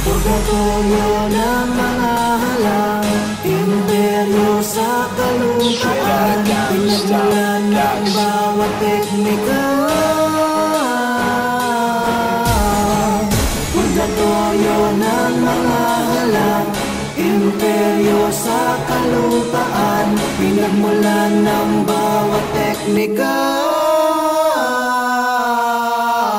Purgatorio ng mga halang, imperyo sa kalupaan, pinagmulan ng bawat teknika. Purgatorio ng mga halang, imperyo sa kalupaan, pinagmulan ng bawat teknika.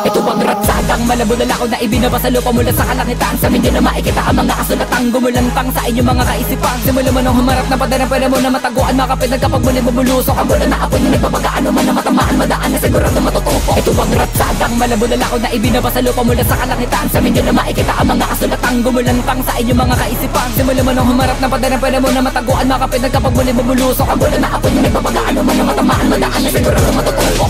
Ito bang ratsadang malabo na lakaw na ibinaba sa lupa mula sa kalangitan? Sa hindi na makikita ang mga kasulatang gumulantang sa inyong mga kaisipan. Simula mo nang humarap na padana, pwede mo na mataguan makapit kapag muli bubulusok. Ang bulan na apoy na nagbabagaan mo man na matamaan, madaan na sigurado matutupo. Ito bang ratsadang malabo na lakaw na ibinaba sa lupa mula sa kalangitan? Sa hindi na makikita ang mga kasulatang gumulantang sa inyong mga kaisipan. Simula mo nang humarap na padana, pwede mo na mataguan makapit kapag muli bubulusok. Ang bulan na apoy na nagbabagaan mo man na matamaan, madaan na sigurado matutupo.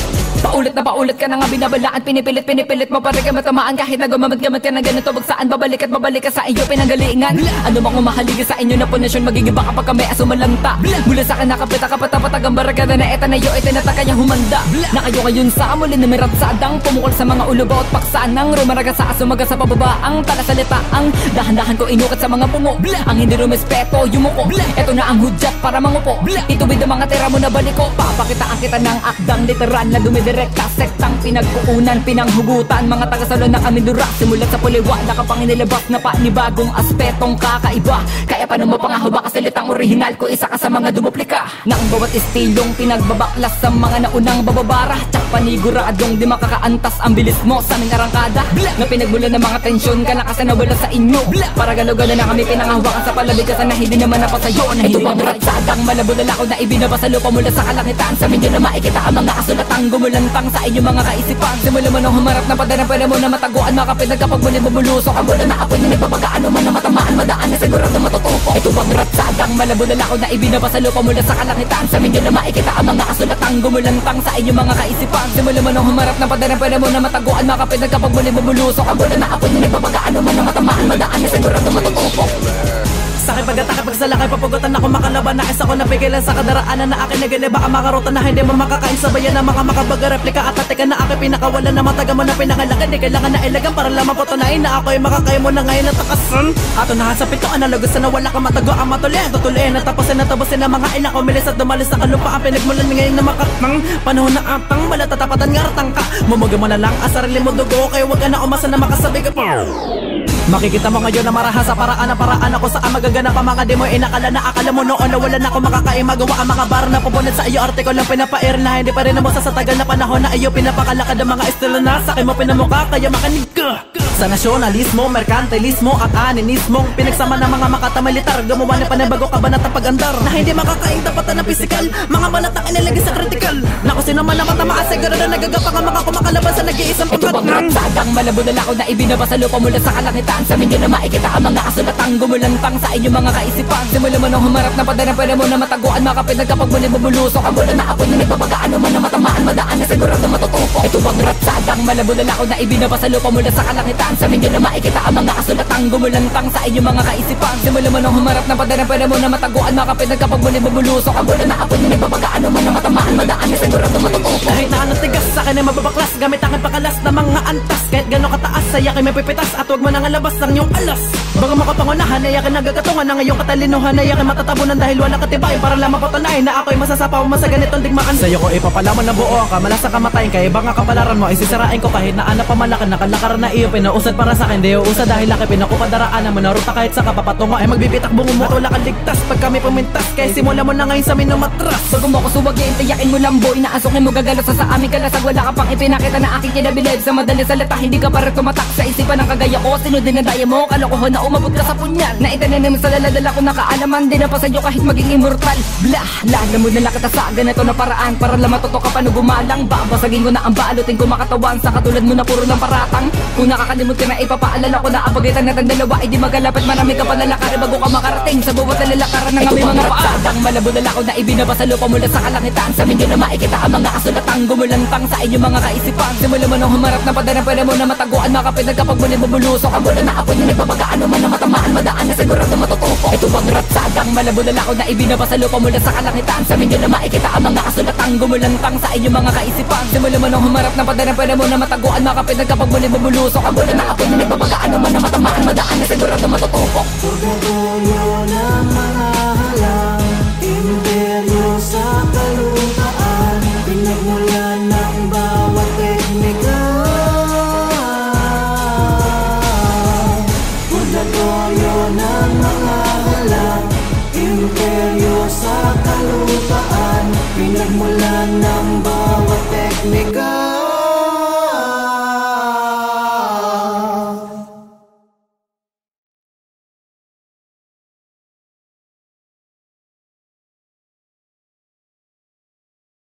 Paulit ka na nga binabalaan, pinipilit mo para ka matamaan. Kahit na gumamad-gamad ka na ganito, bagsaan babalik ka sa iyo pinanggalingan. Ano bang umahaliga sa inyo na punasyon, magigiba kapag kami asumalanta. Mula sa akin nakapita-kapatapat ang baragada na eta na iyo itinataka niya humanda. Na kayo ngayon sa muli na miratsadang pumukol sa mga ulo bawat paksanang rumaraga sa asumaga sa pababa. Ang talasalita ang dahan-dahan ko inukat sa mga pungo. Ang hindi rumespeto yumuko. Eto na ang hudyat para mangupo. Itubid ang mga tira mo na baliko. Papakitaan kita ng akdang literal na dumidirekta. Sektang pinagkuunan, pinanghugutan, mga taga-salon na kami dura. Simulat sa puliwa, nakapanginilabas na panibagong aspetong kakaiba. Kaya paano mo pangahawa ka salitang orihinal ko, isa ka sa mga dumuplika. Na ang bawat estilong pinagbabaklas sa mga naunang bababara. Tsak paniguradong di makakaantas ang bilis mo sa aming arangkada. Na pinagbulan ng mga tensyon ka na kasi nawala sa inyo. Para gano-gano na kami pinangahawakan sa palabikasan na hindi naman napasayo. Na ito bang ratsadang malabo na lakaw na ibinaba sa lupa mula sa kalangitan. Sa medyo na makikita ang mga kasulatang gumulantang sa inyong mga kaisipan. Simula mo nang humarap na padana, pwede mo na mataguan makapit kapag muli bubulusok. Ang bulan na apoy na nagbabagaan mo man na matamaan, madaan na sigurado matutupo. Ito bang ratsadang malabo na lakaw na ibinaba sa lupa mula sa kalangitan. Sa medyo na makikita ang mga kasulatang gumulantang sa inyong mga kaisipan. Simula mo nang humarap na padana, pwede mo na mataguan makapit kapag muli bubulusok. Ang bulan na apoy na nagbabagaan mo man na matamaan, madaan na sigurado matutupo. Sa akin pagkatake pagsalakay papugutan ako makalaban. Nakis ako napigilan sa kadaraanan na akin nagili. Baka makarutan na hindi mo makakain sa bayan na mga makabaga-replika. At atika na akin pinakawalan na mataga mo na pinakalagan. Di kailangan na ilagan para lamang patunayin na ako ay makakaya mo na ngayon natakasan. Ato na sa pito analogos na wala ka matago ang matuloy. Tutuloy na tapusin ang mga ilang umilis at dumalis sa kalupaan. Pinagmulan ngayon na makatang panahon na atang malatatapatan nga ratang ka. Mumuga mo na lang asarili mo dugo. Kaya wag ka na umasa na makasabi ka pa. Makikita mo ngayon na maraha sa paraan ako sa magaganap ang mga demo. Inakala na akala mo noon na wala na ako makakain magawa ang mga bar na pupunod sa iyo. Artikulo lang pinapair na hindi pa rin mo sa tagal na panahon na iyo pinapakalakad ang mga estilo na sa akin mo pinamukha. Kaya makanig ka sa nasyonalismo, merkantilismo at aninismong pinagsama ng mga makatamalitar. Gumawa ng panabago kabanatang pag-andar na hindi makakaing tapatan ng pisikal. Mga balatang inilagay sa kritikal na kung sino man ang matamaas siguro na nagagapang ang mga kumakalaban sa nag-iisang pagkat. Ito bang ratsadang malabo na lakaw na ibinaba sa lupa mula sa kalangitan. Sa medyo na makikita ang mga kasulatang gumulantang sa inyong mga kaisipan. Simula mo nang humarap na padana, pwede mo na mataguan makapit kapag muli bubulusok. Ang bulan na apoy na nagbabagaan mo man na matamaan, madaan na sigurado matutupo. Ito bang ratsadang malabo na lakaw na ibinaba sa lupa mula sa kalangitan. Sa medyo na makikita ang mga kasulatang gumulantang sa inyong mga kaisipan. Simula mo nang humarap na padana, pwede mo na mataguan makapit kapag muli bubulusok. Ang bulan na apoy na nagbabagaan mo man na matamaan, madaan na sigurado matutupo. Kahit na anong tigas sa akin ay mababaklas gamit aking pakalas na mga antas. Kahit gano'ng kataas sa yakin may pipitas at huwag mo nang alabas ang iyong alas. Baga makapangunahan ay yakin nagagatungan na ngayong katalinuhan ay yakin matatabunan dahil wala katibayan para lamang patunayan na ako'y masasapaw mo sa ganitong digmaan. Sa'yo ko ipapalaman na buo ang kamalasang kamatayin. Kaya bang kapalaran mo ay sisirain ko kahit na ana pamalakan. Nakalakaran na iyo pinuusad para sa akin. Di uusad dahil laki pinakupadaraanan mo na ruta kahit sa kapapatungo ay magbibitak bungo mo. Wala kang ligtas pag kami pumintas. Kaya simula mo na ngayon sa minumatras. Bago mo ko suwagin, tiyakin mo lamboy na asukin mo gagalo sa aming kalasag. Wala ka pang ipinakita na aking kinabilib. Sa madali salita hindi ka para tumatak sa isipan ng kagaya ko. Sino din na daya mo, kalokohan na umabot ka sa punyal. Na itananim sa laladala ko nakaalaman. Di na pa sa'yo kahit maging immortal. Blah, lala mo na lang kita sa ganito na paraan. Para lang matuto ka pa no gumalang. Babasagin ko na ang balutin ko makatawan. Sa katulad mo na puro ng paratang. Kung nakakalimot ka na ipapaalala ko na apagitan natin dalawa. Ay di magalapit marami ka palalakari bago ka makarating. Sa bawat nalalakaran ng aming mga paadang malabo na lakaw na ibinaba sa lupa mula sa kalangitan. Sa medyo na makikita ang mga kasulatang gumulantang sa inyong mga kaisipan. Simula mo nang humarap na padana, pwede mo na mataguan makapit kapag muli bubulusok. Ang bulan na apoy na nagbabagaan mo man na matamaan, madaan na sigurado matutupo. Ito bang ratsadang malabo na lakaw na ibinaba sa lupa mula sa kalangitan. Sa medyo na makikita ang mga kasulatang gumulantang sa inyong mga kaisipan. Simula mo nang humarap na padana, pwede mo na mataguan makapit kapag muli bubulusok. Ang bulan na apoy na nagbabagaan naman na matamaan madaan na sigurado matutupok. Purgatorio ng